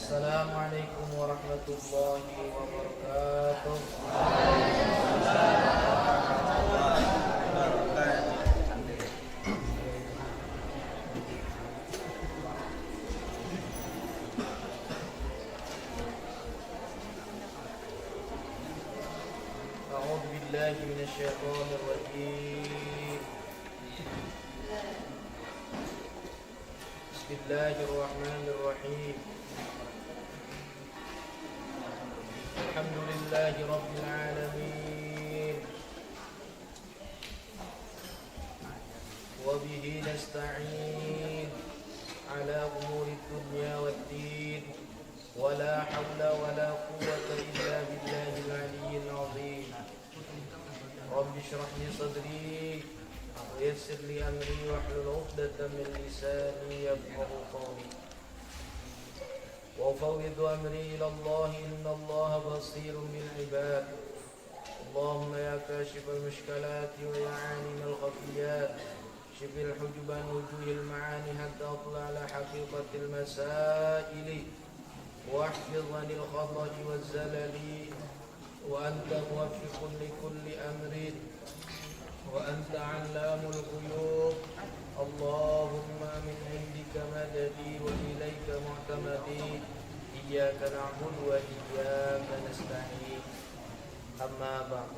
Assalamualaikum warahmatullahi wabarakatuh. A'udzu billahi minasyaitonir rajim. Bismillahirrahmanirrahim. Alhamdulillahi rabbil alamin. Wa bihi nasta'in ala umuri dunya waddin. Wa la hawla wa la quwwata illa billahil aliyyil azim. Rabbi shrah li sadri wa yassir li amri wahlul 'uqdatam min lisani yafqahu qawli. وأفوض أمري إلى الله إن الله بصير بالعباد. اللهم يا كاشف المشكلات ويا عالم الخفيات شف الحجب عن وجوه المعاني حتى أطلع على حقيقة المسائل واحفظ عن الخطأ والزلل وأنت موفق لكل أمر وأنت علام الغيوب. اللهم من عندك مددي وإليك معتمدي إياك نعبد وإياك نستعين. أما بعد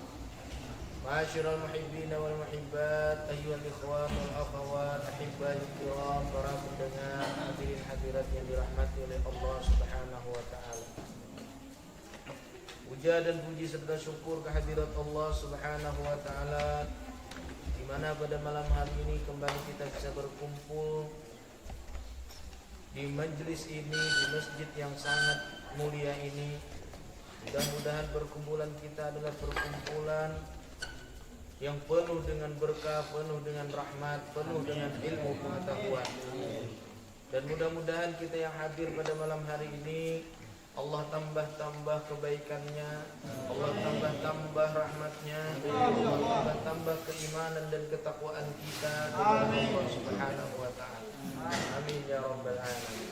معاشر المحبين والمحبات أيها الإخوان والأخوات أحبائي الكرام para pendengar hadirin hadirat yang dirahmati oleh Allah Subhanahu wa taala. Puja dan puji serta syukur kehadirat Allah Subhanahu wa taala di mana pada malam hari ini kembali kita bisa berkumpul di majelis ini, di masjid yang sangat mulia ini. Mudah-mudahan perkumpulan kita adalah perkumpulan yang penuh dengan berkah, penuh dengan rahmat, penuh dengan ilmu pengetahuan. Dan mudah-mudahan kita yang hadir pada malam hari ini Allah tambah-tambah kebaikannya, Allah tambah-tambah rahmatnya, Allah tambah-tambah keimanan dan ketakwaan kita kepada Allah Subhanahu wa ta'ala. Amin ya rabbal alamin.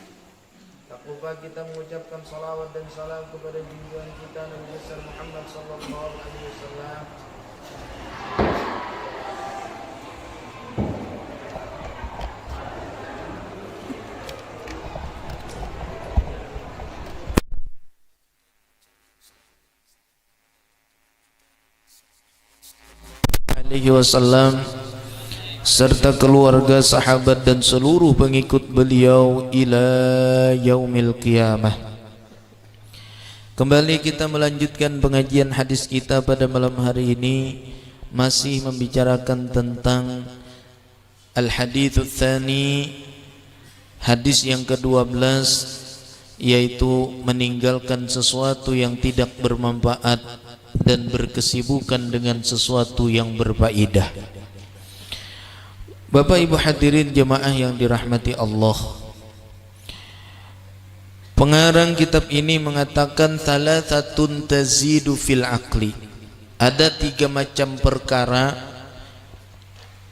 Tak lupa kita mengucapkan salawat dan salam kepada junjungan kita Nabi besar Muhammad sallallahu alaihi wasallam. Alaihi wasallam serta keluarga, sahabat dan seluruh pengikut beliau ila yaumil qiyamah. Kembali kita melanjutkan pengajian hadis kita pada malam hari ini, masih membicarakan tentang al-hadits tsani, hadis yang ke-12, yaitu meninggalkan sesuatu yang tidak bermanfaat dan berkesibukan dengan sesuatu yang berfaedah. Bapak Ibu hadirin jemaah yang dirahmati Allah, pengarang kitab ini mengatakan thalathatun tazidu fil aqli. Ada 3 macam perkara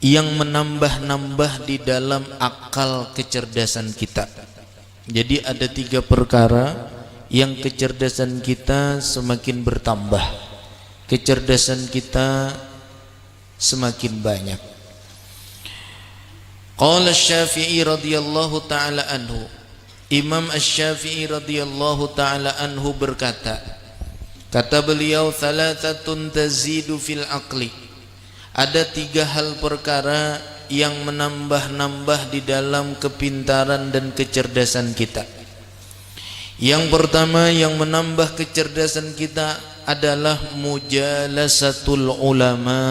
yang menambah-nambah di dalam akal kecerdasan kita. Jadi ada 3 perkara yang kecerdasan kita semakin bertambah, kecerdasan kita semakin banyak. Qala Asy-Syafi'i radhiyallahu taala anhu, Imam Asy-Syafi'i radhiyallahu taala anhu berkata, kata beliau, thalathatun tazidu fil aqli. Ada 3 hal perkara yang menambah-nambah di dalam kepintaran dan kecerdasan kita. Yang pertama yang menambah kecerdasan kita adalah mujalasatul ulama,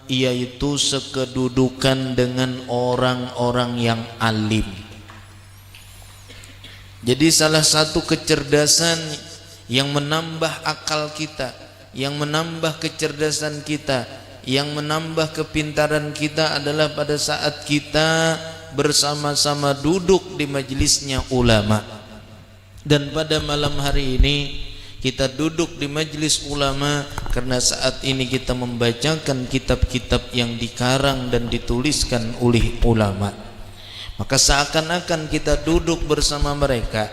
yaitu sekedudukan dengan orang-orang yang alim. Jadi salah satu kecerdasan yang menambah akal kita, yang menambah kecerdasan kita, yang menambah kepintaran kita adalah pada saat kita bersama-sama duduk di majelisnya ulama. Dan pada malam hari ini kita duduk di majelis ulama karena saat ini kita membacakan kitab-kitab yang dikarang dan dituliskan oleh ulama. Maka seakan-akan kita duduk bersama mereka,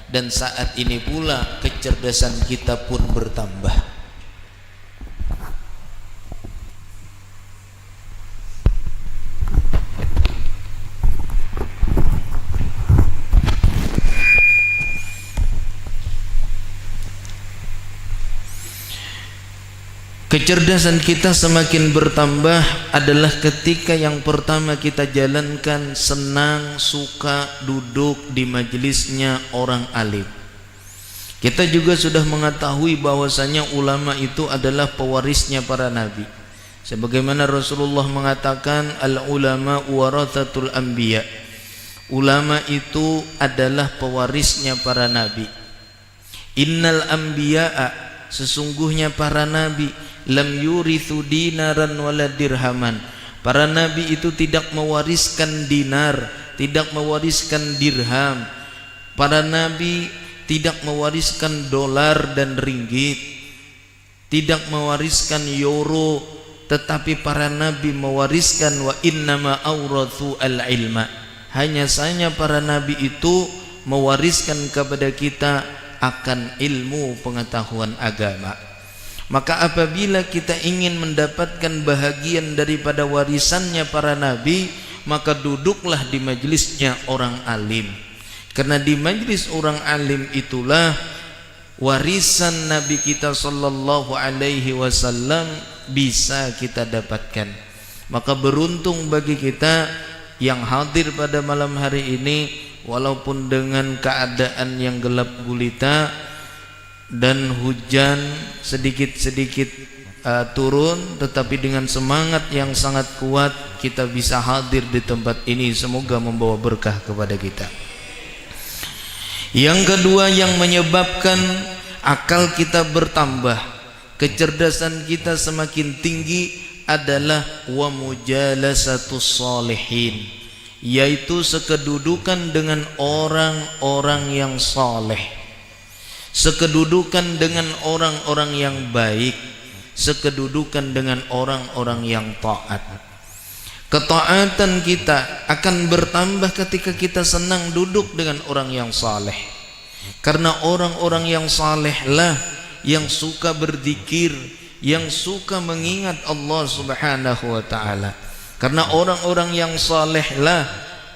dan saat ini pula kecerdasan kita pun bertambah. Kecerdasan kita semakin bertambah adalah ketika yang pertama kita jalankan senang, suka duduk di majelisnya orang alim. Kita juga sudah mengetahui bahwasanya ulama itu adalah pewarisnya para nabi. Sebagaimana Rasulullah mengatakan, al-ulama warathatul anbiya. Ulama itu adalah pewarisnya para nabi. Innal anbiya'a, sesungguhnya para nabi, lam yurithu dinaran wala dirhaman. Para nabi itu tidak mewariskan dinar, tidak mewariskan dirham. Para nabi tidak mewariskan dolar dan ringgit, tidak mewariskan euro, tetapi para nabi mewariskan wa innama aurathu al-ilma. Hanya saja para nabi itu mewariskan kepada kita akan ilmu pengetahuan agama. Maka apabila kita ingin mendapatkan bahagian daripada warisannya para nabi, maka duduklah di majlisnya orang alim. Karena di majlis orang alim itulah warisan Nabi kita sallallahu alaihi wasallam bisa kita dapatkan. Maka beruntung bagi kita yang hadir pada malam hari ini, walaupun dengan keadaan yang gelap gulita dan hujan sedikit-sedikit turun, tetapi dengan semangat yang sangat kuat kita bisa hadir di tempat ini. Semoga membawa berkah kepada kita. Yang kedua yang menyebabkan akal kita bertambah, kecerdasan kita semakin tinggi adalah wa mujalasatus sholihin, yaitu sekedudukan dengan orang-orang yang saleh, sekedudukan dengan orang-orang yang baik, sekedudukan dengan orang-orang yang taat. Ketaatan kita akan bertambah ketika kita senang duduk dengan orang yang saleh. Karena orang-orang yang saleh lah yang suka berzikir, yang suka mengingat Allah Subhanahu wa taala. Karena orang-orang yang saleh lah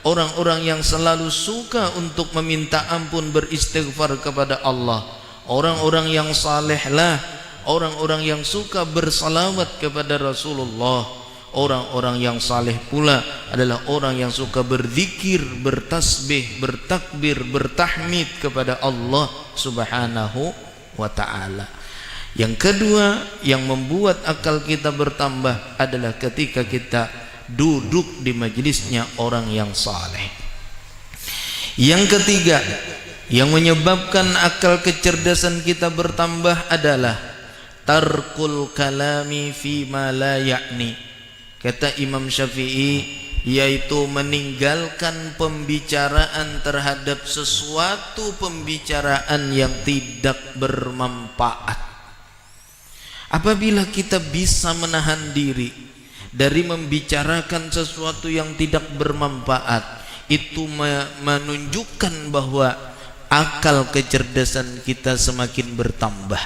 orang-orang yang selalu suka untuk meminta ampun, beristighfar kepada Allah. Orang-orang yang saleh lah orang-orang yang suka bersalawat kepada Rasulullah. Orang-orang yang saleh pula adalah orang yang suka berzikir, bertasbih, bertakbir, bertahmid kepada Allah Subhanahu wa ta'ala. Yang kedua yang membuat akal kita bertambah adalah ketika kita duduk di majelisnya orang yang saleh. Yang ketiga yang menyebabkan akal kecerdasan kita bertambah adalah tarkul kalami fi ma la ya'ni. Kata Imam Syafi'i, yaitu meninggalkan pembicaraan terhadap sesuatu pembicaraan yang tidak bermanfaat. Apabila kita bisa menahan diri dari membicarakan sesuatu yang tidak bermanfaat, itu menunjukkan bahwa akal kecerdasan kita semakin bertambah.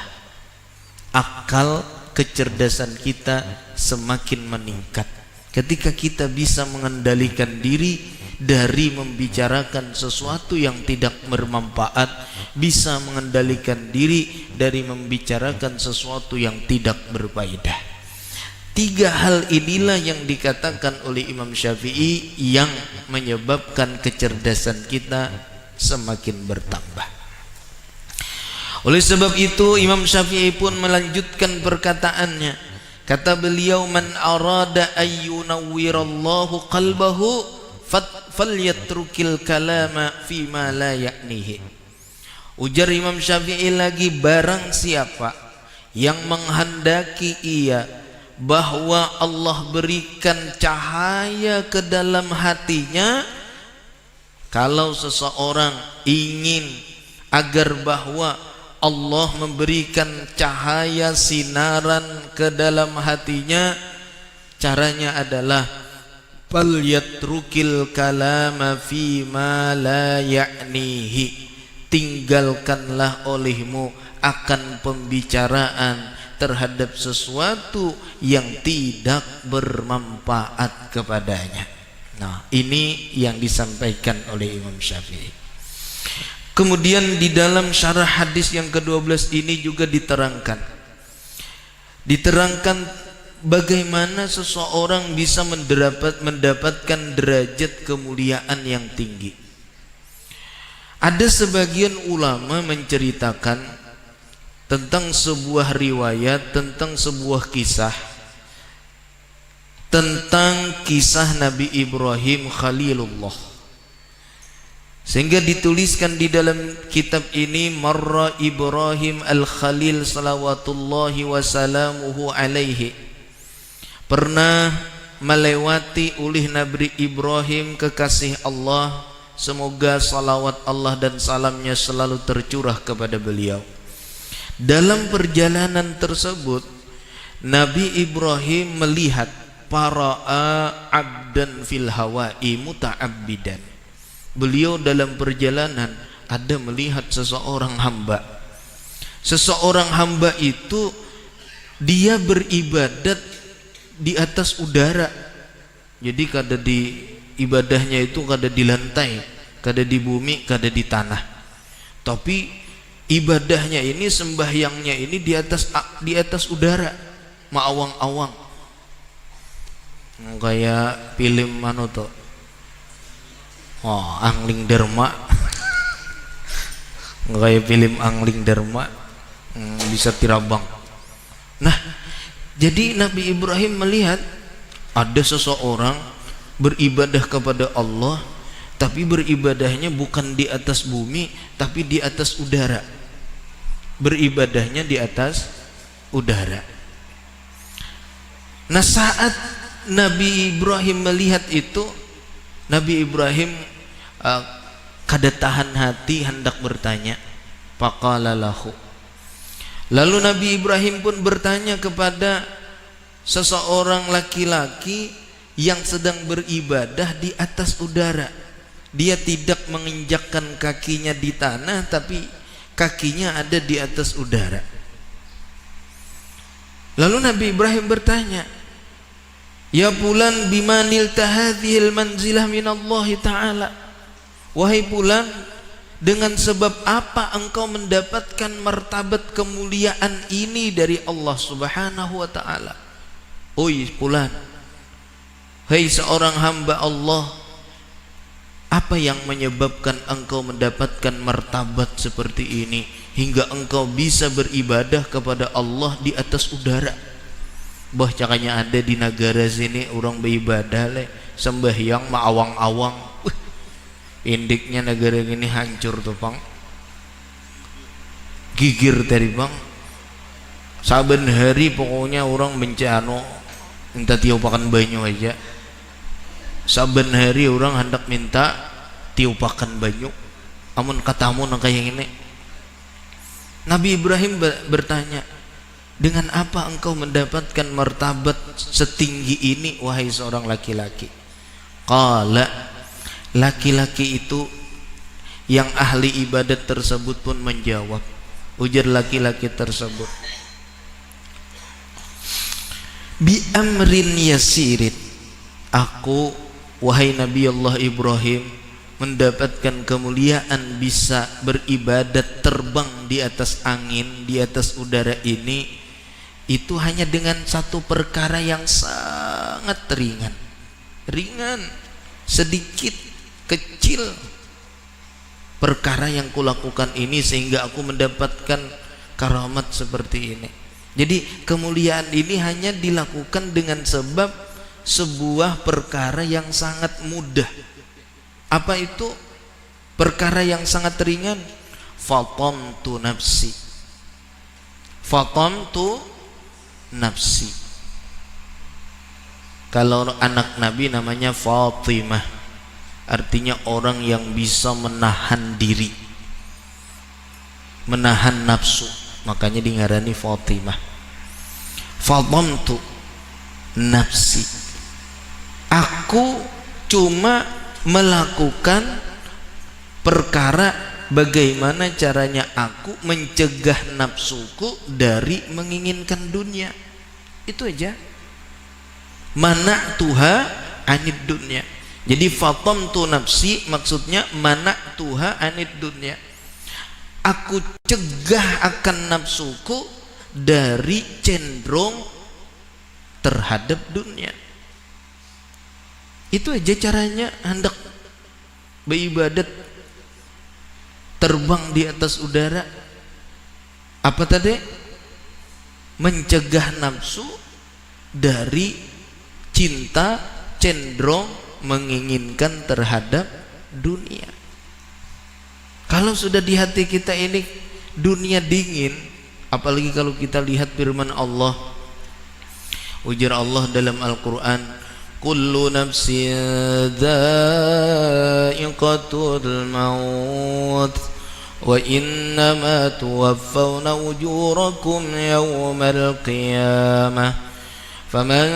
Akal kecerdasan kita semakin meningkat ketika kita bisa mengendalikan diri dari membicarakan sesuatu yang tidak bermanfaat, bisa mengendalikan diri dari membicarakan sesuatu yang tidak berfaedah. Tiga hal inilah yang dikatakan oleh Imam Syafi'i yang menyebabkan kecerdasan kita semakin bertambah. Oleh sebab itu Imam Syafi'i pun melanjutkan perkataannya. Kata beliau, man arada ayyunawwirallahu qalbahu falyatrukil kalama fima la ya'nihi. Ujar Imam Syafi'i lagi, barang siapa yang menghendaki ia bahwa Allah berikan cahaya ke dalam hatinya, kalau seseorang ingin agar bahwa Allah memberikan cahaya sinaran ke dalam hatinya, caranya adalah falyatrukil kalama fi ma la ya'nihi, tinggalkanlah olehmu akan pembicaraan terhadap sesuatu yang tidak bermanfaat kepadanya. Nah, ini yang disampaikan oleh Imam Syafi'i. Kemudian di dalam syarah hadis yang ke-12 ini juga diterangkan bagaimana seseorang bisa mendapatkan derajat kemuliaan yang tinggi. Ada sebagian ulama menceritakan tentang sebuah riwayat, tentang sebuah kisah, tentang kisah Nabi Ibrahim Khalilullah, sehingga dituliskan di dalam kitab ini, marra Ibrahim al-Khalil salawatullahi wasalamuhu alaihi, pernah melewati oleh Nabi Ibrahim kekasih Allah, semoga salawat Allah dan salamnya selalu tercurah kepada beliau. Dalam perjalanan tersebut Nabi Ibrahim melihat para'a abdan fil hawa'i muta'abbidan. Beliau dalam perjalanan ada melihat seseorang hamba. Seseorang hamba itu dia beribadat di atas udara. Jadi kada di ibadahnya itu kada di lantai, kada di bumi, kada di tanah. Tapi ibadahnya ini, sembahyangnya ini di atas udara, ma'awang-awang. Kayak film mana tuh? Oh, Angling Dharma. Kayak film Angling Dharma, bisa tirabang. Nah, jadi Nabi Ibrahim melihat ada seseorang beribadah kepada Allah, tapi beribadahnya bukan di atas bumi, tapi di atas udara. Beribadahnya di atas udara. Nah, saat Nabi Ibrahim melihat itu, Nabi Ibrahim kada tahan hati hendak bertanya. Faqala lahu. Lalu Nabi Ibrahim pun bertanya kepada seseorang laki-laki yang sedang beribadah di atas udara. Dia tidak menginjakkan kakinya di tanah, tapi kakinya ada di atas udara. Lalu Nabi Ibrahim bertanya, ya fulan bimanil tahadhil manzilah minallahi ta'ala. Wahai fulan, dengan sebab apa engkau mendapatkan martabat kemuliaan ini dari Allah Subhanahu wa ta'ala? Oi fulan, hei seorang hamba Allah, apa yang menyebabkan engkau mendapatkan martabat seperti ini hingga engkau bisa beribadah kepada Allah di atas udara? Bah, cakanya ada di negara sini orang beribadah le, sembahyang ma'awang-awang. Indiknya negara ini hancur tuh bang, gigir tadi bang. Saben hari pokoknya orang bencana minta tiupakan banyu aja. Saben hari orang hendak minta tiupakan banyu. Amun katamu nang kayak ini. Nabi Ibrahim bertanya, dengan apa engkau mendapatkan martabat setinggi ini wahai seorang laki-laki? Qala, laki-laki itu yang ahli ibadat tersebut pun menjawab. Ujar laki-laki tersebut, bi amrin yasirin, aku wahai Nabi Allah Ibrahim mendapatkan kemuliaan bisa beribadat terbang di atas angin, di atas udara ini, itu hanya dengan satu perkara yang sangat ringan, sedikit, kecil perkara yang kulakukan ini sehingga aku mendapatkan karamat seperti ini. Jadi kemuliaan ini hanya dilakukan dengan sebab sebuah perkara yang sangat mudah. Apa itu perkara yang sangat ringan? Fatamtu nafsi. Fatamtu nafsi. Kalau anak Nabi namanya Fatimah, artinya orang yang bisa menahan diri, menahan nafsu, makanya dingarani Fatimah. Fatamtu nafsi, aku cuma melakukan perkara bagaimana caranya aku mencegah nafsuku dari menginginkan dunia. Itu aja. Mana'tuha anid dunya. Jadi fatamtu nafsi maksudnya mana'tuha anid dunya. Aku cegah akan nafsuku dari cenderung terhadap dunia. Itu aja caranya hendak beribadat, terbang di atas udara. Apa tadi? Mencegah nafsu dari cinta cenderung menginginkan terhadap dunia. Kalau sudah di hati kita ini dunia dingin, apalagi kalau kita lihat firman Allah, ujar Allah dalam Al-Quran, kullu nafsin dha'iqatul maut wa innama tuwaffawna ujurakum yawmal qiyamah faman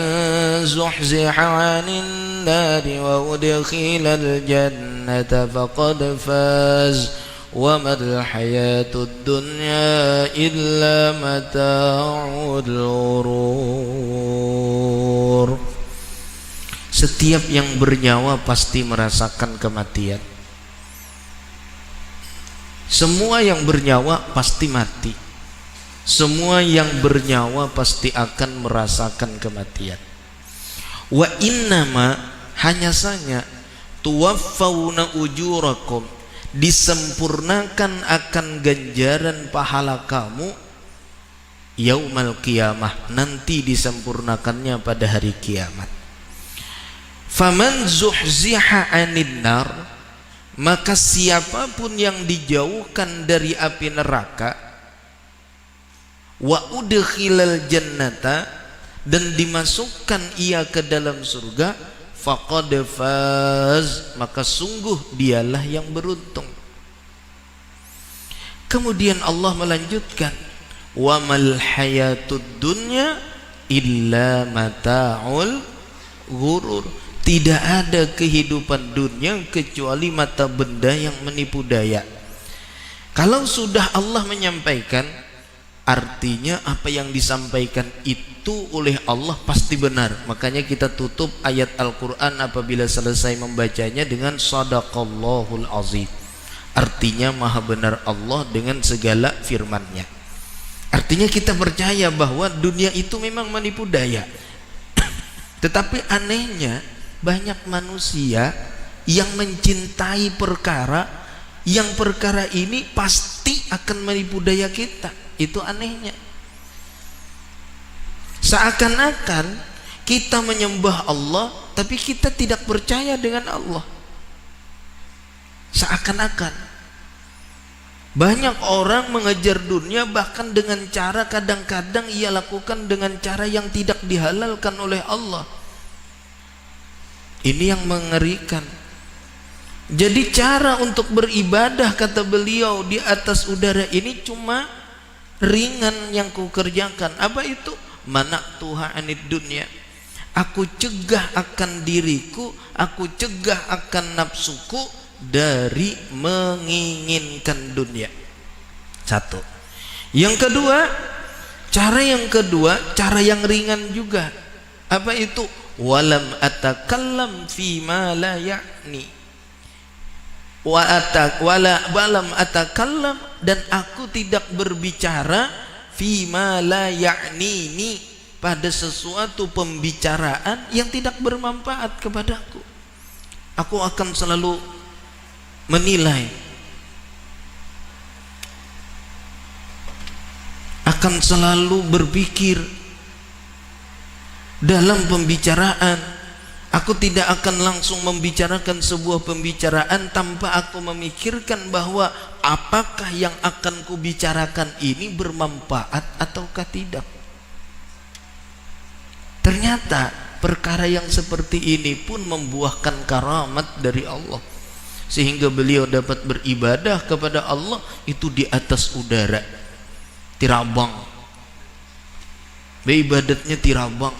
zuhziha 'anil nari wa udkhilal jannata faqad faz wa mal hayatud dunya illa mata'ul ghurur. Setiap yang bernyawa pasti merasakan kematian. Semua yang bernyawa pasti mati. Semua yang bernyawa pasti akan merasakan kematian. Wa innama, hanya saja, tuwaffawna ujurakum, disempurnakan akan ganjaran pahala kamu yaumal qiyamah, nanti disempurnakannya pada hari kiamat. Faman zuhziha 'anil nar, maka siapapun yang dijauhkan dari api neraka, wa udkhilal jannata, dan dimasukkan ia ke dalam surga, faqad faz, maka sungguh dialah yang beruntung. Kemudian Allah melanjutkan, wa mal hayatud dunya illa mata'ul ghurur. Tidak ada kehidupan dunia kecuali mata benda yang menipu daya. Kalau sudah Allah menyampaikan, artinya apa yang disampaikan itu oleh Allah pasti benar. Makanya kita tutup ayat Al-Quran apabila selesai membacanya dengan Sadaqallahul Azim. Artinya maha benar Allah dengan segala firman-Nya. Artinya kita percaya bahwa dunia itu memang menipu daya. Tetapi anehnya banyak manusia yang mencintai perkara yang perkara ini pasti akan menipu daya kita. Itu anehnya. Seakan-akan kita menyembah Allah tapi kita tidak percaya dengan Allah. Seakan-akan banyak orang mengejar dunia bahkan dengan cara kadang-kadang ia lakukan dengan cara yang tidak dihalalkan oleh Allah. Ini yang mengerikan. Jadi cara untuk beribadah, kata beliau, di atas udara ini cuma ringan yang kukerjakan. Apa itu? Mana'tuha anid dunya. Aku cegah akan diriku, aku cegah akan nafsuku dari menginginkan dunia. Satu. Yang kedua, cara yang ringan juga. Apa itu? Walam atakallam fima la ya'ni. Walam atakallam, dan aku tidak berbicara fima la ya'nini, pada sesuatu pembicaraan yang tidak bermanfaat kepadaku. Aku akan selalu menilai, akan selalu berpikir dalam pembicaraan. Aku tidak akan langsung membicarakan sebuah pembicaraan tanpa aku memikirkan bahwa apakah yang akan kubicarakan ini bermanfaat ataukah tidak. Ternyata perkara yang seperti ini pun membuahkan karamat dari Allah, sehingga beliau dapat beribadah kepada Allah itu di atas udara, tirabang. Beribadatnya tirabang,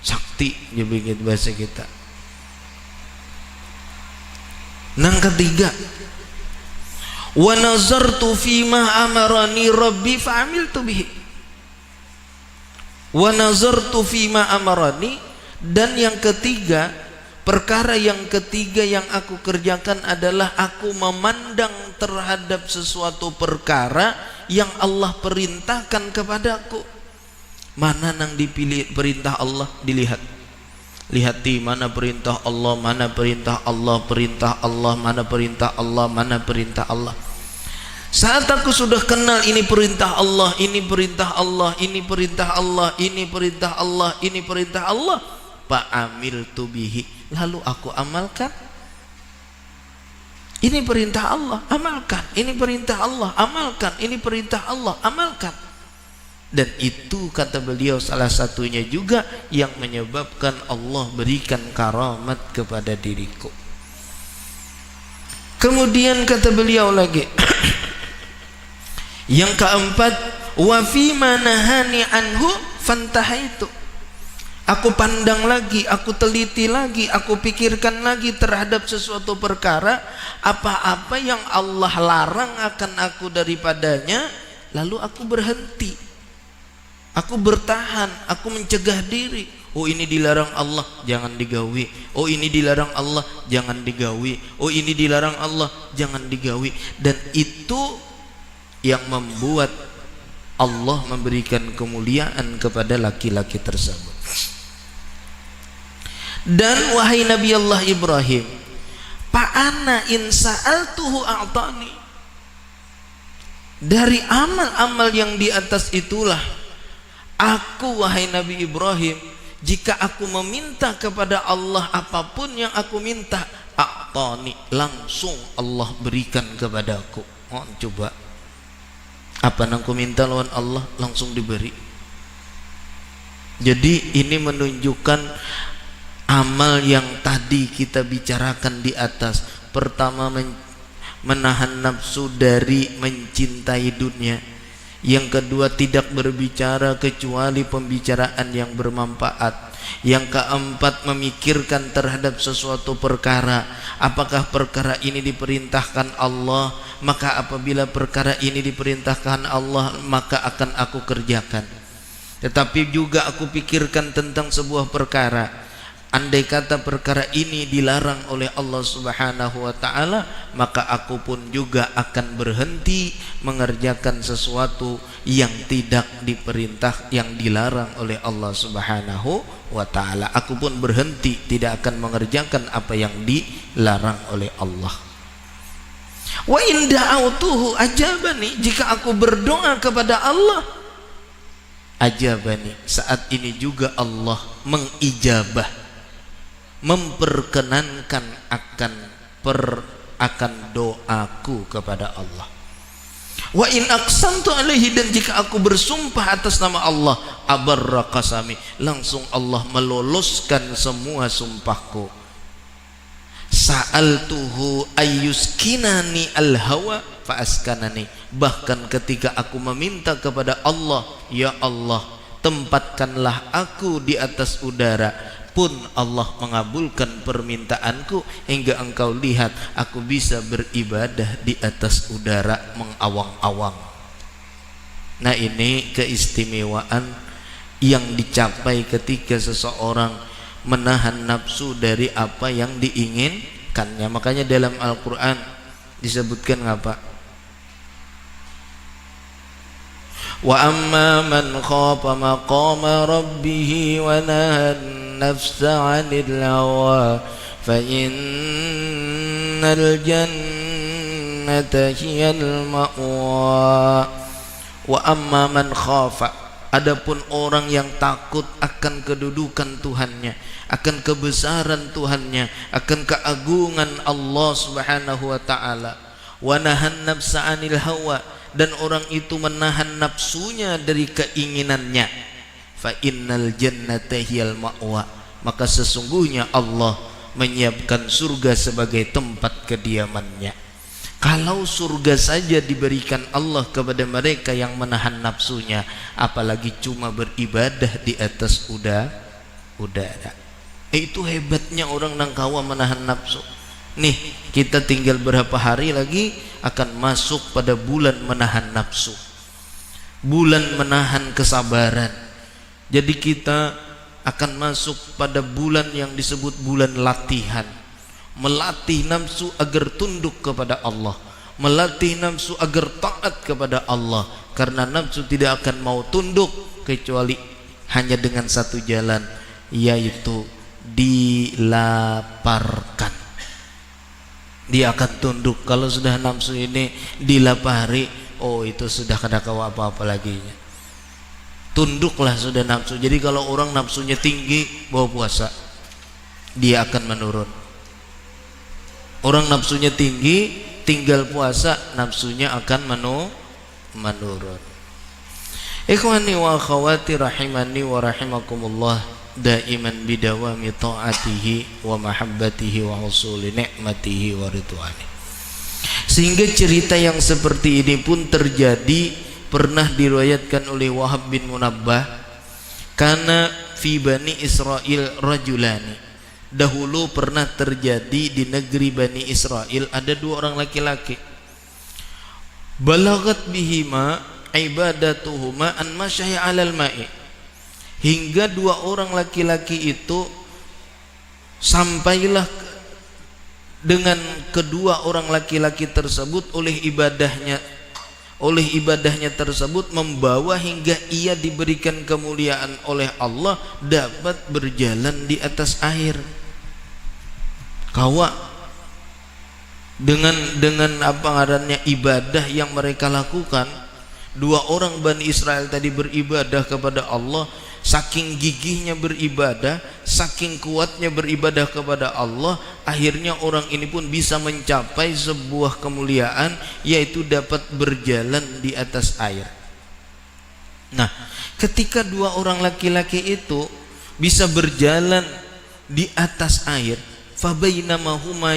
sakti, ya begitu bahasa kita. Yang ketiga, wa nazartu fima amarani rabbi fa'amiltu bihi. Wa nazartu fima amarani, dan yang ketiga, perkara yang ketiga yang aku kerjakan adalah aku memandang terhadap sesuatu perkara yang Allah perintahkan kepadaku. Mana nang dipilih perintah Allah, dilihat. Lihati mana perintah Allah, mana perintah Allah, perintah Allah, mana perintah Allah, mana perintah Allah. Saat aku sudah kenal ini perintah Allah, ini perintah Allah, ini perintah Allah, ini perintah Allah, ini perintah Allah, fa'amiltu bihi, lalu aku amalkan. Ini perintah Allah, amalkan. Ini perintah Allah, amalkan. Ini perintah Allah, amalkan. Dan itu kata beliau salah satunya juga yang menyebabkan Allah berikan karamat kepada diriku. Kemudian kata beliau lagi yang keempat, wa fi ma nahani anhu fantahaitu. Aku pandang lagi, aku teliti lagi, aku pikirkan lagi terhadap sesuatu perkara, apa-apa yang Allah larang akan aku daripadanya, lalu aku berhenti. Aku bertahan, aku mencegah diri. Oh ini dilarang Allah, jangan digawi. Oh ini dilarang Allah, jangan digawi. Oh ini dilarang Allah, jangan digawi. Dan itu yang membuat Allah memberikan kemuliaan kepada laki-laki tersebut. Dan wahai Nabi Allah Ibrahim, fa'ana in sa'altuhu a'tani. Dari amal-amal yang di atas itulah aku, wahai Nabi Ibrahim, jika aku meminta kepada Allah apapun yang aku minta, a'tani, langsung Allah berikan kepadaku. Oh, coba apa yang aku minta lawan Allah langsung diberi. Jadi ini menunjukkan amal yang tadi kita bicarakan di atas. Pertama, menahan nafsu dari mencintai dunia. Yang kedua, tidak berbicara kecuali pembicaraan yang bermanfaat. Yang keempat, memikirkan terhadap sesuatu perkara, apakah perkara ini diperintahkan Allah, maka apabila perkara ini diperintahkan Allah, maka akan aku kerjakan. Tetapi juga aku pikirkan tentang sebuah perkara, andai kata perkara ini dilarang oleh Allah Subhanahu wa ta'ala, maka aku pun juga akan berhenti mengerjakan sesuatu yang tidak diperintah, yang dilarang oleh Allah Subhanahu wa ta'ala. Aku pun berhenti, tidak akan mengerjakan apa yang dilarang oleh Allah. Wa in da'autuhu ajabani, jika aku berdoa kepada Allah, ajabani, saat ini juga Allah mengijabah, memperkenankan akan doaku kepada Allah. Wa in aqsamtu alaihi, dan jika aku bersumpah atas nama Allah, abarra qasami, langsung Allah meloloskan semua sumpahku. Sa'altuhu ayyuskinani al-hawa fa'askanani, bahkan ketika aku meminta kepada Allah, ya Allah, tempatkanlah aku di atas udara, pun Allah mengabulkan permintaanku, hingga engkau lihat aku bisa beribadah di atas udara mengawang-awang. Nah, ini keistimewaan yang dicapai ketika seseorang menahan nafsu dari apa yang diinginkannya. Makanya dalam Al-Quran disebutkan apa? Wa amma man khafa maqama rabbih wa nahan nafsa 'anil hawa fa innal jannata hiyal ma'wa. Wa amma man khafa, adapun orang yang takut akan kedudukan Tuhannya, akan kebesaran Tuhannya, akan keagungan Allah Subhanahu wa ta'ala, wa nahan nafsa 'anil hawa, dan orang itu menahan nafsunya dari keinginannya, fa innal jannata hiyal ma'wa, maka sesungguhnya Allah menyiapkan surga sebagai tempat kediamannya. Kalau surga saja diberikan Allah kepada mereka yang menahan nafsunya, apalagi cuma beribadah di atas udara. Itu hebatnya orang nangkawa menahan nafsu. Nih, kita tinggal berapa hari lagi akan masuk pada bulan menahan nafsu, bulan menahan kesabaran. Jadi kita akan masuk pada bulan yang disebut bulan latihan, melatih nafsu agar tunduk kepada Allah, melatih nafsu agar taat kepada Allah. Karena nafsu tidak akan mau tunduk kecuali hanya dengan satu jalan, yaitu dilaparkan. Dia akan tunduk. Kalau sudah nafsu ini dilapari, oh itu sudah kada kau apa-apa lagi. Tunduklah sudah nafsu. Jadi kalau orang nafsunya tinggi, bawa puasa, dia akan menurun. Orang nafsunya tinggi, tinggal puasa, nafsunya akan menurun. Ikhwani wa akhwati rahimani wa rahimakumullah, daiman bidawami ta'atihi wa mahabbatihi wa husuli ni'matihi wa ridwani. Sehingga cerita yang seperti ini pun terjadi, pernah diriwayatkan oleh Wahab bin Munabbah, karena fi Bani Israel rajulani, dahulu pernah terjadi di negeri Bani Israel ada dua orang laki-laki, balagat bihima ibadatuhuma an masyaya alal ma'i, hingga dua orang laki-laki itu sampailah dengan kedua orang laki-laki tersebut oleh ibadahnya tersebut membawa hingga ia diberikan kemuliaan oleh Allah dapat berjalan di atas air. Kawa dengan apa ngarannya ibadah yang mereka lakukan, dua orang Bani Israel tadi beribadah kepada Allah, saking gigihnya beribadah, saking kuatnya beribadah kepada Allah, akhirnya orang ini pun bisa mencapai sebuah kemuliaan, yaitu dapat berjalan di atas air. Nah, ketika dua orang laki-laki itu bisa berjalan di atas air, fabainamahuma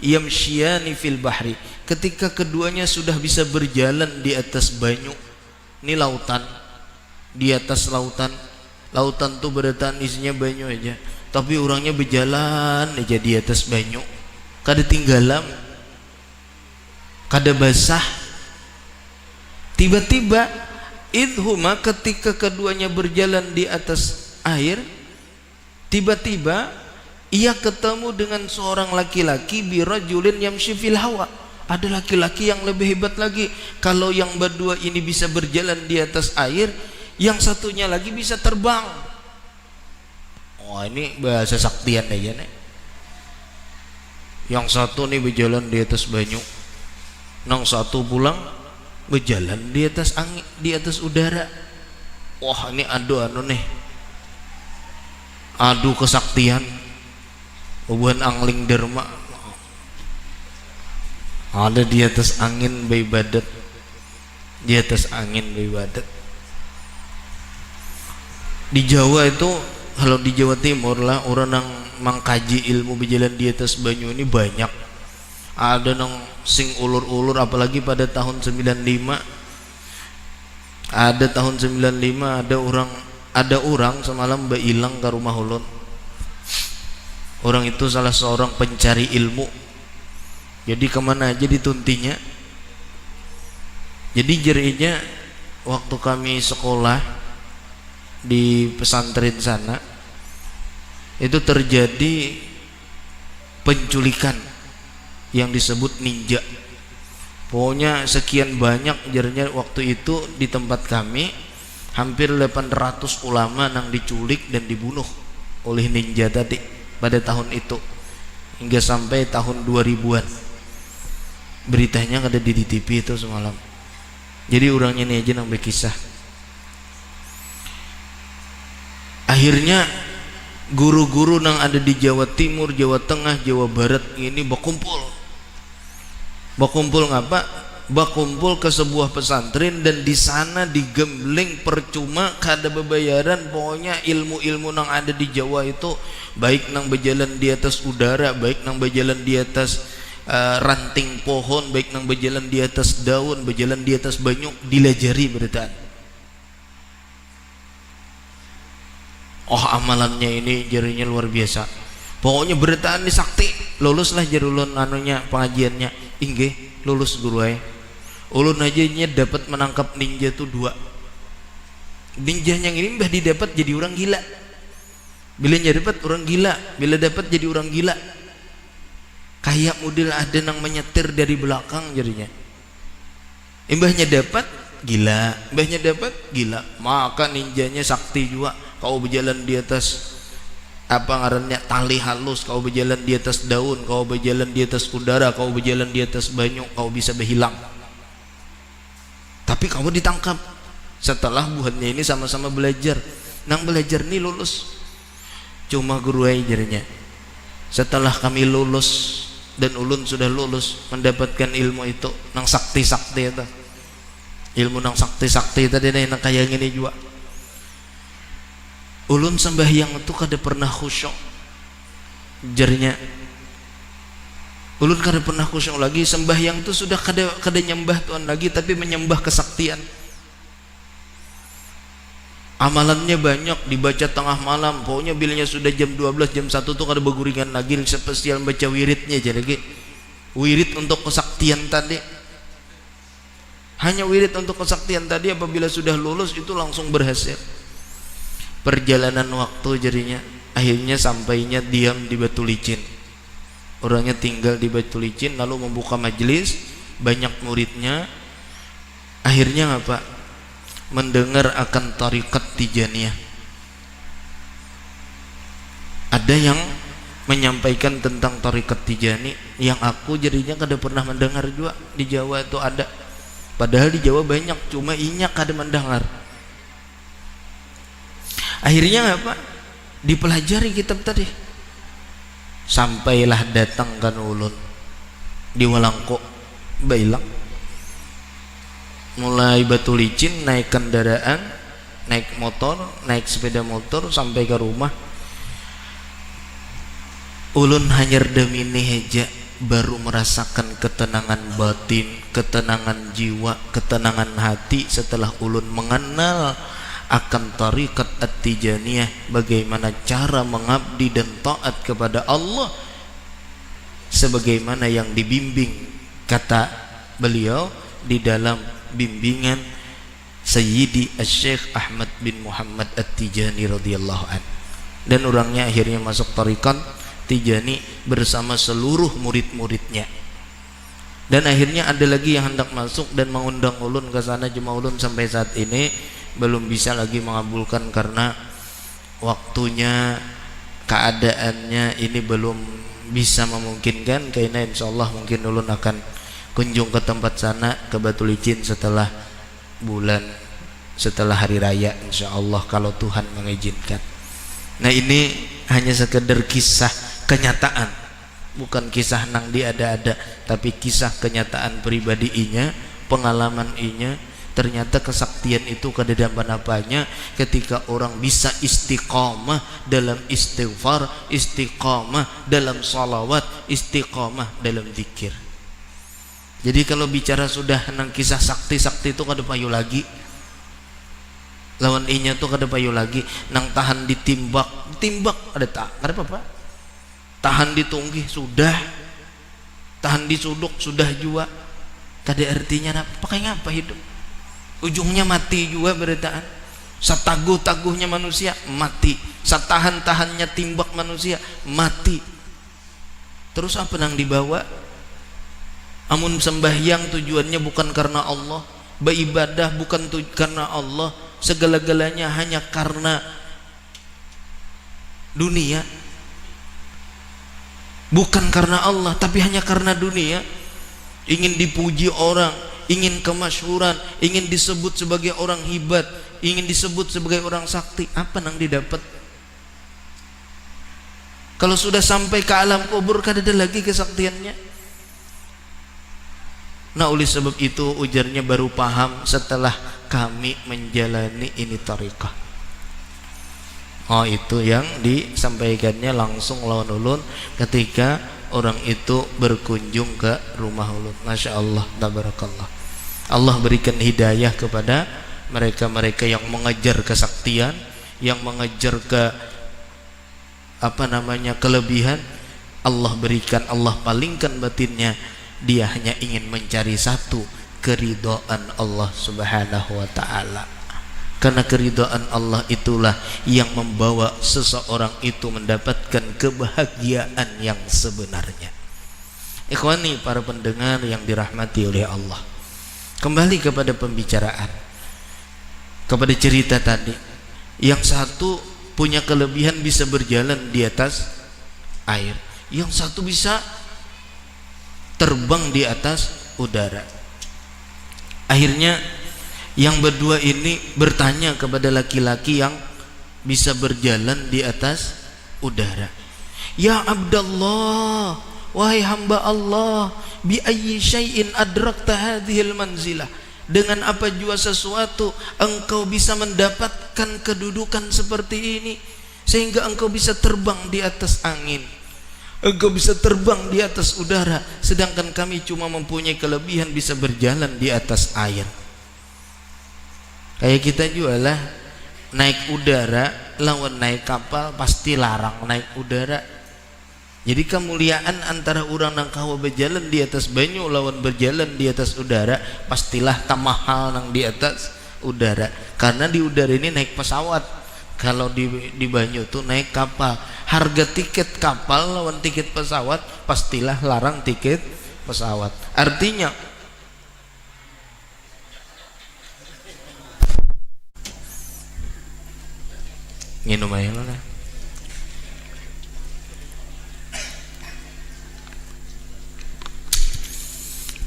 yamshiyani fil bahri, ketika keduanya sudah bisa berjalan di atas banyu, ini lautan, di atas lautan tuh beratan isinya banyu aja, tapi orangnya berjalan aja di atas banyu, kada tinggalam, kada basah. Tiba-tiba idhuma, ketika keduanya berjalan di atas air, tiba-tiba ia ketemu dengan seorang laki-laki birajulin yamshi fil hawa. Ada laki-laki yang lebih hebat lagi. Kalau yang berdua ini bisa berjalan di atas air, yang satunya lagi bisa terbang. Oh, ini bahasa saktian aja nih. Yang satu nih berjalan di atas banyu, yang satu pulang berjalan di atas angin, di atas udara. Wah, ini adu nih, adu kesaktian. Hubungan angling derma, ada di atas angin beribadat, di atas angin beribadat. Di Jawa itu, kalau di Jawa Timur lah, orang yang mengkaji ilmu berjalan di atas banyu ini banyak. Ada nang sing ulur-ulur, apalagi pada tahun 95. Ada tahun 95 ada orang semalam beilang ke rumah ulun. Orang itu salah seorang pencari ilmu. Jadi kemana aja dituntinya. Jadi jerinya waktu kami sekolah di pesantren sana, itu terjadi penculikan yang disebut ninja. Pokoknya sekian banyak jerinya waktu itu di tempat kami, hampir 800 ulama yang diculik dan dibunuh oleh ninja tadi pada tahun itu, hingga sampai tahun 2000-an. Beritanya ada di TV itu semalam. Jadi orangnya ini aja yang berkisah. Akhirnya guru-guru yang ada di Jawa Timur, Jawa Tengah, Jawa Barat ini berkumpul ngapa? Berkumpul ke sebuah pesantren, dan di sana digembleng percuma, kada bebayaran. Pokoknya ilmu-ilmu yang ada di Jawa itu, baik nang berjalan di atas udara, baik nang berjalan di atas ranting pohon, baik nang berjalan di atas daun, berjalan di atas banyu, dilajari beritaan. Oh, amalannya ini jarinya luar biasa. Pokoknya beritaan ini sakti. luluslah jar ulun anunya pengajiannya. Inggih lulus guru ay. Ulun aja dapat menangkap ninja tuh 2. Ninja yang ini mbah didapat jadi orang gila. Bila dapat orang gila, bila dapat jadi orang gila. Kayak model ada nang menyetir dari belakang jadinya. Mbahnya dapat gila, mbahnya dapat gila. Maka ninjanya sakti juga. Kau berjalan di atas apa ngarannya tali halus, kau berjalan di atas daun, kau berjalan di atas udara, kau berjalan di atas banyu, kau bisa berhilang. Tapi kamu ditangkap. Setelah buahnya ini sama-sama belajar. Nang belajar nih lulus. Cuma guru ajarnya. Setelah kami lulus dan ulun sudah lulus mendapatkan ilmu itu nang sakti-sakti itu. Ilmu nang sakti-sakti tadi nang kayak gini juga. Ulun sembahyang itu kada pernah khusyuk. Jarinya ulun kada pernah khusyuk lagi. Sembahyang itu sudah kada nyembah Tuhan lagi, tapi menyembah kesaktian. Amalannya banyak, dibaca tengah malam. Pokoknya bilanya sudah jam 12, jam 1 tuh kada beguringan lagi, spesial baca wiridnya aja lagi. Wirid untuk kesaktian tadi. Hanya wirid untuk kesaktian tadi, apabila sudah lulus itu langsung berhasil. Perjalanan waktu jadinya akhirnya sampainya diam di Batu Licin. Orangnya tinggal di Batu Licin, lalu membuka majelis, banyak muridnya. Akhirnya apa? Mendengar akan tarekat Tijaniyah. Ada yang menyampaikan tentang tarekat Tijani yang aku jadinya kada pernah mendengar juga. Di Jawa itu ada, padahal di Jawa banyak, cuma inya kada mendengar. Akhirnya apa? Dipelajari kitab tadi. Sampailah datang kan ulun di Walangko, Bailang. Mulai Batu Licin naik kendaraan, naik motor, naik sepeda motor sampai ke rumah. Ulun hanya demini heja baru merasakan ketenangan batin, ketenangan jiwa, ketenangan hati setelah ulun mengenal akan tarikat At-Tijaniyah, bagaimana cara mengabdi dan taat kepada Allah sebagaimana yang dibimbing, kata beliau, di dalam bimbingan Sayyidi Asy-Syaikh Ahmad bin Muhammad At-Tijani radhiyallahu an. Dan orangnya akhirnya masuk tarikat Tijani bersama seluruh murid-muridnya. Dan akhirnya ada lagi yang hendak masuk dan mengundang ulun ke sana, cuma ulun sampai saat ini belum bisa lagi mengabulkan karena waktunya, keadaannya ini belum bisa memungkinkan. Karena insyaallah mungkin ulun akan kunjung ke tempat sana, ke Batu Licin setelah hari raya insyaallah kalau Tuhan mengizinkan. Nah, ini hanya sekedar kisah kenyataan, bukan kisah nang diada-ada, tapi kisah kenyataan pribadi inya, pengalaman inya. Ternyata kesaktian itu kada ada apanya ketika orang bisa istiqamah dalam istighfar, istiqamah dalam salawat, istiqamah dalam zikir. Jadi kalau bicara sudah nang kisah sakti-sakti itu kada payu lagi. Lawan inya tuh kada payu lagi. Nang tahan ditimbak ada tak, kada apa-apa. Tahan ditunggih sudah, tahan disuduk sudah juga. Kada artinya apa, pakai ngapa hidup? Ujungnya mati juga beritaan. Sataguh-taguhnya manusia mati, satahan-tahannya timbak manusia mati. Terus apa nang dibawa? Amun sembahyang tujuannya bukan karena Allah, beribadah bukan karena Allah, segala-galanya hanya karena dunia, bukan karena Allah tapi hanya karena dunia. Ingin dipuji orang, ingin kemasyhuran, ingin disebut sebagai orang hebat, ingin disebut sebagai orang sakti. Apa nang didapat? Kalau sudah sampai ke alam kubur kada ada lagi kesaktiannya. Nah, oleh sebab itu ujarnya baru paham setelah kami menjalani ini tariqah. Oh, itu yang disampaikannya langsung lawan ulun ketika orang itu berkunjung ke rumah ulun. Masya Allah, tabarakallah. Allah berikan hidayah kepada mereka-mereka yang mengejar kesaktian, yang mengejar ke kelebihan, Allah berikan, Allah palingkan batinnya, dia hanya ingin mencari satu, keridhaan Allah subhanahu wa ta'ala. Karena keridhaan Allah itulah yang membawa seseorang itu mendapatkan kebahagiaan yang sebenarnya. Ikhwani para pendengar yang dirahmati oleh Allah, kembali kepada pembicaraan, kepada cerita tadi. Yang satu punya kelebihan bisa berjalan di atas air, yang satu bisa terbang di atas udara. Akhirnya yang berdua ini bertanya kepada laki-laki yang bisa berjalan di atas udara, "Ya Abdallah, wahai hamba Allah, bi ayyi syai'in adrakta hadhil manzilah, dengan apa jua sesuatu engkau bisa mendapatkan kedudukan seperti ini sehingga engkau bisa terbang di atas angin, engkau bisa terbang di atas udara, sedangkan kami cuma mempunyai kelebihan bisa berjalan di atas air." Kayak kita juga lah, naik udara lawan naik kapal pasti larang naik udara. Jadi kemuliaan antara orang nang kawa berjalan di atas banyu lawan berjalan di atas udara pastilah tamahal nang di atas udara. Karena di udara ini naik pesawat, kalau di banyu tuh naik kapal. Harga tiket kapal lawan tiket pesawat pastilah larang tiket pesawat. Artinya nginum aja lah.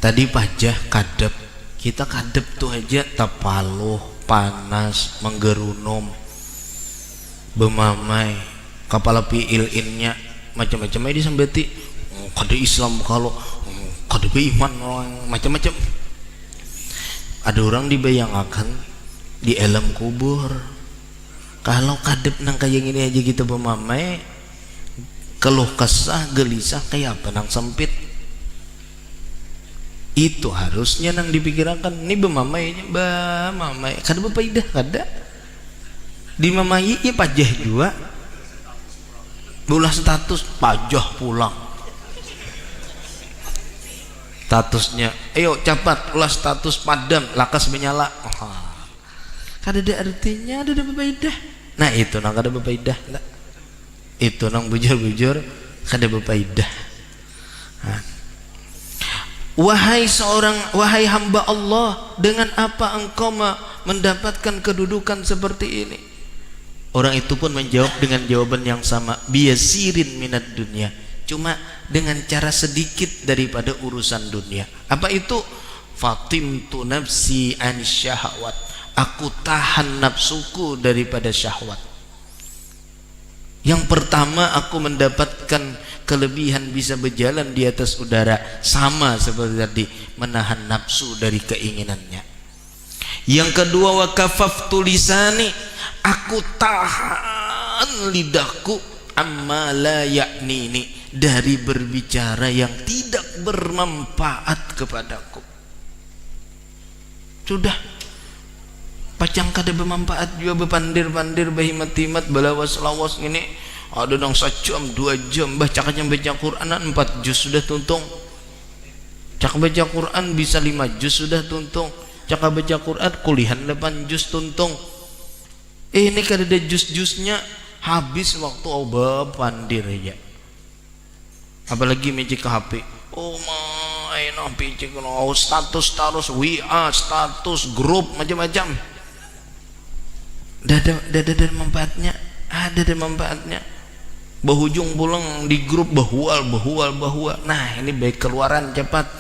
Tadi pajah kadep, kita kadep tuh aja tapaluh, panas, menggerunum, bemamai, kapal api ilinnya macam-macam aja disambeti. Kada Islam kalau kada beriman macam-macam. Ada orang dibayangkan di alam kubur. Kalau kadep nang kayak gini aja kita bemamai, keluh kesah gelisah kayak apa nang sempit. Itu harusnya nang dipikirkan. Ini bemamai kada berfaedah, kada di mamai ya pajah juga bulah status pajah pulang statusnya, ayo cepat ulah status padam lakas menyala. Kada ada artinya, ada berfaedah. Nah itu nang kada berfaedah, itu nang bujur-bujur kada berfaedah. Wahai hamba Allah, dengan apa engkau mendapatkan kedudukan seperti ini? Orang itu pun menjawab dengan jawaban yang sama, biyasirin minad dunya, cuma dengan cara sedikit daripada urusan dunia. Apa itu? Fatimtu nafsi an syahwat, aku tahan nafsuku daripada syahwat. Yang pertama, aku mendapatkan kelebihan bisa berjalan di atas udara, sama seperti tadi, menahan nafsu dari keinginannya. Yang kedua, wa kafaftu lisani, aku tahan lidahku amma la yaknini, dari berbicara yang tidak bermanfaat kepadaku. Sudah pacang kada bermanfaat juga, bepandir-pandir bahimat-himat balawas-lawas ini ada nang 1 jam 2 jam baca Quran 4 juz sudah tuntung. Cak baca Quran bisa 5 juz sudah tuntung. Cak baca Quran kuliah 8 juz tuntung. Ini kada ada juz-juznya, habis waktu obat pandir aja. Apalagi meja ke HP. Oh my, no picik no status WA, status grup macam-macam. Ada manfaatnya, ada manfaatnya. Bahujung pulang di grup bahual. Nah ini baik keluaran cepat.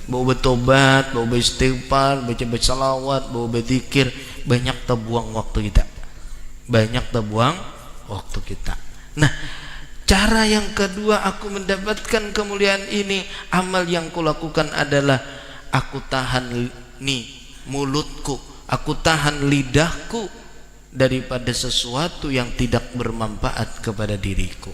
Bawa bertobat, bawa beristighfar, baca salawat, bawa berzikir, banyak terbuang waktu kita. Nah, cara yang kedua aku mendapatkan kemuliaan ini, amal yang kulakukan adalah aku tahan mulutku, aku tahan lidahku daripada sesuatu yang tidak bermanfaat kepada diriku.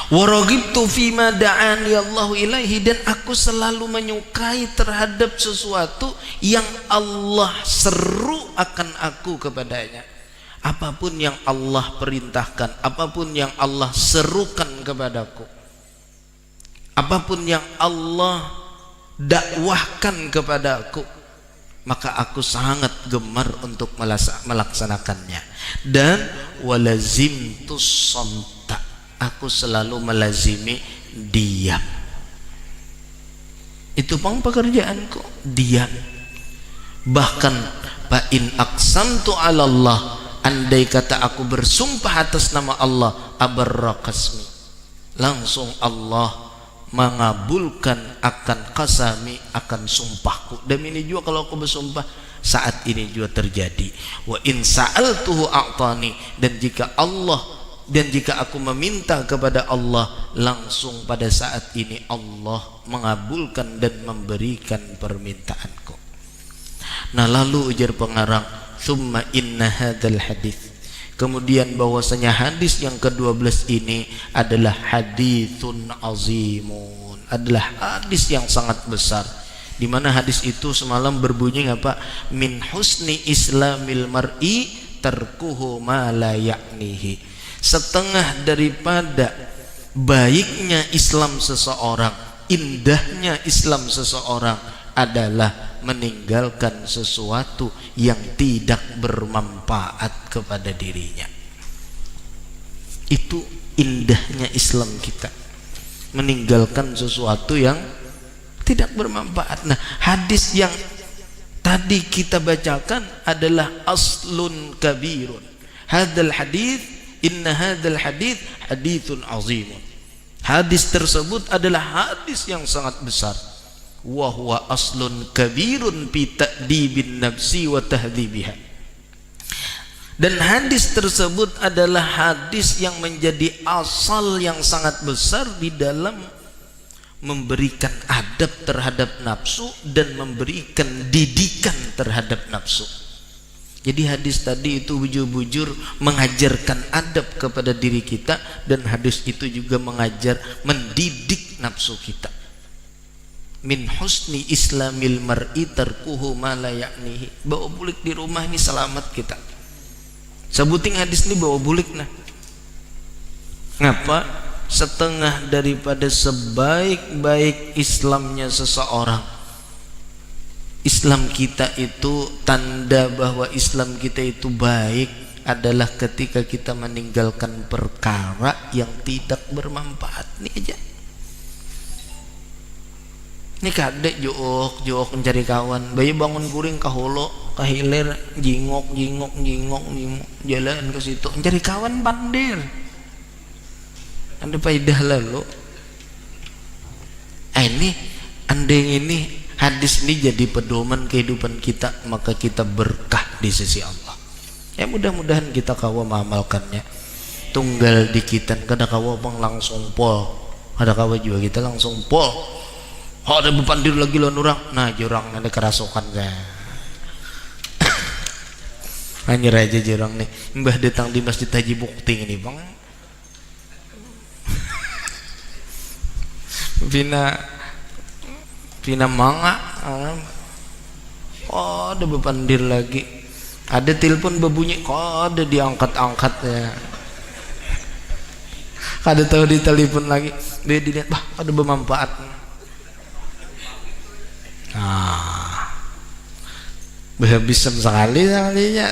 Waragibtu fima da'ani Allahu ilaihi, dan aku selalu menyukai terhadap sesuatu yang Allah seru akan aku kepadanya. apapun yang Allah perintahkan, apapun yang Allah serukan kepadaku, apapun yang Allah dakwahkan kepadaku, maka aku sangat gemar untuk melaksanakannya. Dan walazimtus samta, aku selalu melazimi diam. Itu pang pekerjaanku, diam. Bahkan fa in aqsamtu 'ala Allah, andai kata aku bersumpah atas nama Allah, abarra qasmi, langsung Allah mengabulkan akan qasami, akan sumpahku. Dan ini juga kalau aku bersumpah, saat ini juga terjadi. Wa in sa'altuhu a'tani, dan jika aku meminta kepada Allah, langsung pada saat ini Allah mengabulkan dan memberikan permintaanku. Nah, lalu ujar pengarang, thumma inna hadzal hadits, kemudian bahwasanya hadis yang ke-12 ini adalah haditsun azimun, adalah hadis yang sangat besar. Di mana hadis itu semalam berbunyi apa? Min husni islamil mar'i tarkuhu ma la ya'nihi. Setengah daripada baiknya Islam seseorang, indahnya Islam seseorang adalah meninggalkan sesuatu yang tidak bermanfaat kepada dirinya. Itu indahnya Islam kita, meninggalkan sesuatu yang tidak bermanfaat. Nah, hadis yang tadi kita bacakan adalah aslun kabirun. Hadzal hadits, inna hadzal hadits haditsun azimun. Hadis tersebut adalah hadis yang sangat besar. Wa huwa aslun kabirun fi ta'dibin nafsi wa tahdhibiha. Dan hadis tersebut adalah hadis yang menjadi asal yang sangat besar di dalam memberikan adab terhadap nafsu dan memberikan didikan terhadap nafsu. Jadi hadis tadi itu bujur-bujur mengajarkan adab kepada diri kita, dan hadis itu juga mendidik nafsu kita. Min husni islamil mar'i tarkuhu ma la ya'nihi. Bawa bulik di rumah ini selamat kita. Sebuting hadis ini bawa bulik nah. Ngapa? Setengah daripada sebaik-baik Islamnya seseorang, Islam kita itu, tanda bahwa Islam kita itu baik adalah ketika kita meninggalkan perkara yang tidak bermanfaat. Ini aja. Ini kadek jook mencari kawan, bayi bangun kuring kaholo kahilir jingok jalan ke situ mencari kawan pandir. Ada faedah lalu. Ini andai ini hadis ini jadi pedoman kehidupan kita, maka kita berkah di sisi Allah. Ya mudah-mudahan kita kawa mengamalkannya. Tunggal dikitan kada kawa bang langsung pol, ada kawa juga kita langsung pol. Oh, ada bepandir lagi lawan orang. Nah, jurang ada kerasukan saya. Anjir aja jurang nih. Mbah datang di Masjid Haji Bukti ini, Bang. Pina manga. Oh, ada bepandir lagi. Ada telepon berbunyi, kok ada diangkat-angkat ya. Kada tahu di telepon lagi. Dia dilihat, bah, ada bermanfaat. Berhabisan sekalinya.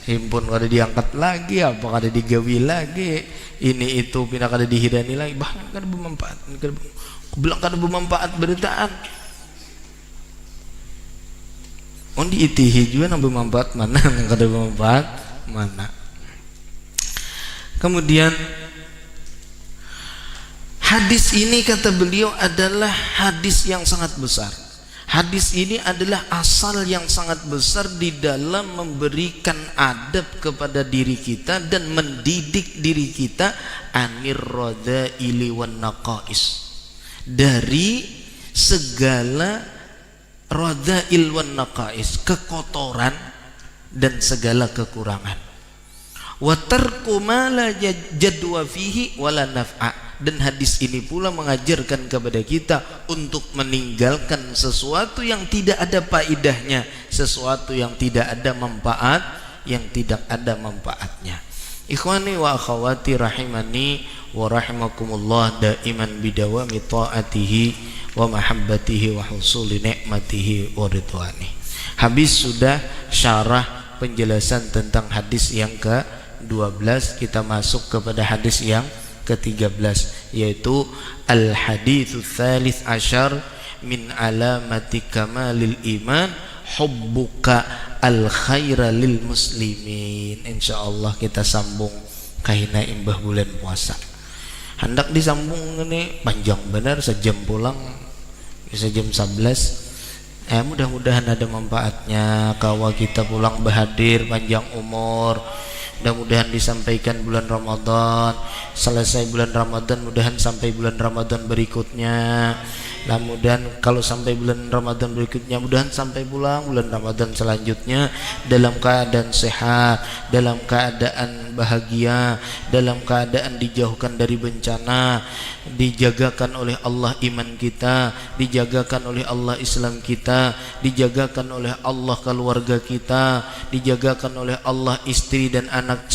Himpun kada diangkat lagi, apa kada digawi lagi. Ini itu pindah kada dihidani lagi. Bahkan kada bermanfaat. Bilang kada bermanfaat beritaan. On diitihi juga nang bermanfaat mana, nang kada bermanfaat mana. Kemudian hadis ini kata beliau adalah hadis yang sangat besar. Hadis ini adalah asal yang sangat besar di dalam memberikan adab kepada diri kita dan mendidik diri kita anir radhaili wan naqais, dari segala radhail wan naqais, kekotoran dan segala kekurangan. Wa tarku ma la jadwa fihi wala naf'a. Dan hadis ini pula mengajarkan kepada kita untuk meninggalkan sesuatu yang tidak ada faedahnya, sesuatu yang tidak ada manfaat yang tidak ada manfaatnya. Ikhwani wa akhwati rahimani wa rahimakumullah, daiman bidawami ta'atihi wa mahabbatihi wa husuli ni'matihi wa ridwani. Habis sudah syarah penjelasan tentang hadis yang ke-12, kita masuk kepada hadis yang ke-13, yaitu al-haditsu tsalits asyar min alamati kamalil iman hubbuka al khaira lil muslimin. Insyaallah kita sambung kaina imbah bulan puasa. Hendak disambung ini panjang benar, sejam pulang bisa jam 11. Mudah-mudahan ada manfaatnya. Kawa kita pulang berhadir panjang umur. Mudah-mudahan disampaikan bulan Ramadan, selesai bulan Ramadan, mudahan sampai bulan Ramadan berikutnya. Mudah-mudahan kalau sampai bulan Ramadan berikutnya, mudahan sampai pulang bulan Ramadan selanjutnya dalam keadaan sehat, dalam keadaan bahagia, dalam keadaan dijauhkan dari bencana, dijagakan oleh Allah iman kita, dijagakan oleh Allah Islam kita, dijagakan oleh Allah keluarga kita, dijagakan oleh Allah istri dan anak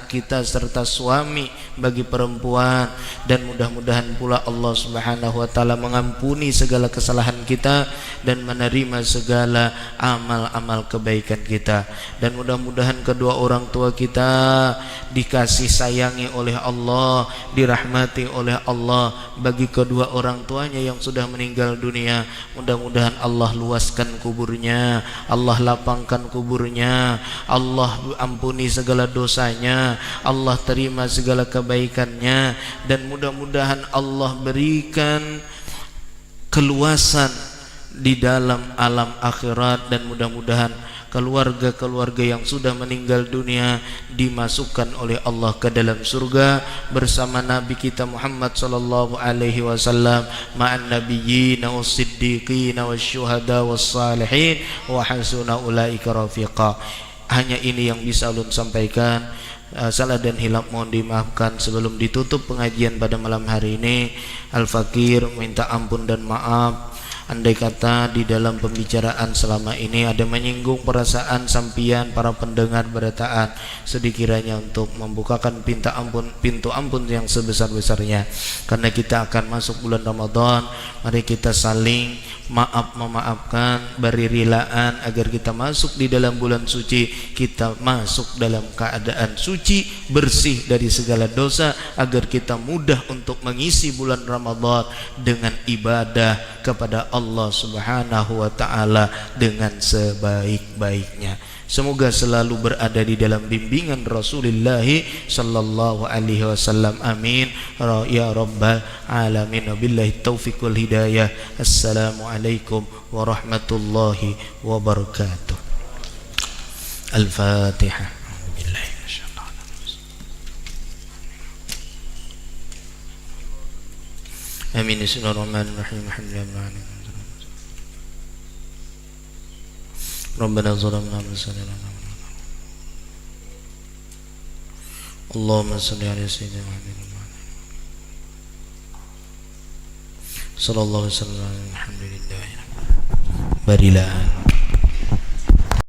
kita serta suami bagi perempuan, dan mudah-mudahan pula Allah Subhanahu wa taala mengampuni segala kesalahan kita dan menerima segala amal-amal kebaikan kita, dan mudah-mudahan kedua orang tua kita dikasih sayangi oleh Allah, dirahmati oleh Allah. Bagi kedua orang tuanya yang sudah meninggal dunia, mudah-mudahan Allah luaskan kuburnya, Allah lapangkan kuburnya, Allah ampuni segala dosanya, Allah terima segala kebaikannya, dan mudah-mudahan Allah berikan keluasan di dalam alam akhirat, dan mudah-mudahan keluarga-keluarga yang sudah meninggal dunia dimasukkan oleh Allah ke dalam surga bersama Nabi kita Muhammad sallallahu alaihi wasallam, ma'an nabiyyin was-siddiqin wasyuhada was-salihin wa hasuna ulaika rafiqa. Hanya ini yang bisa ulun sampaikan. Salah dan hilaf mohon dimaafkan. Sebelum ditutup pengajian pada malam hari ini, Al-Fakir minta ampun dan maaf andai kata di dalam pembicaraan selama ini ada menyinggung perasaan sampian para pendengar berataan, sedikiranya untuk membukakan pintu ampun yang sebesar-besarnya. Karena kita akan masuk bulan Ramadan, mari kita saling memaafkan, beri rilaan agar kita masuk di dalam bulan suci, kita masuk dalam keadaan suci, bersih dari segala dosa, agar kita mudah untuk mengisi bulan Ramadan dengan ibadah kepada Allah Subhanahu wa taala dengan sebaik-baiknya. Semoga selalu berada di dalam bimbingan Rasulullah sallallahu alaihi wasallam. Amin ya rabbal alamin. Wabillahi taufiq wal hidayah. Assalamualaikum warahmatullahi wabarakatuh. Al-Fatihah. Amin. Bismillahirrahmanirrahim. Alhamdulillah. Rabbana zalamna anfusana. Allahumma shalli ala sayyidina Muhammad sallallahu alaihi wasallam. Alhamdulillah. Barilah.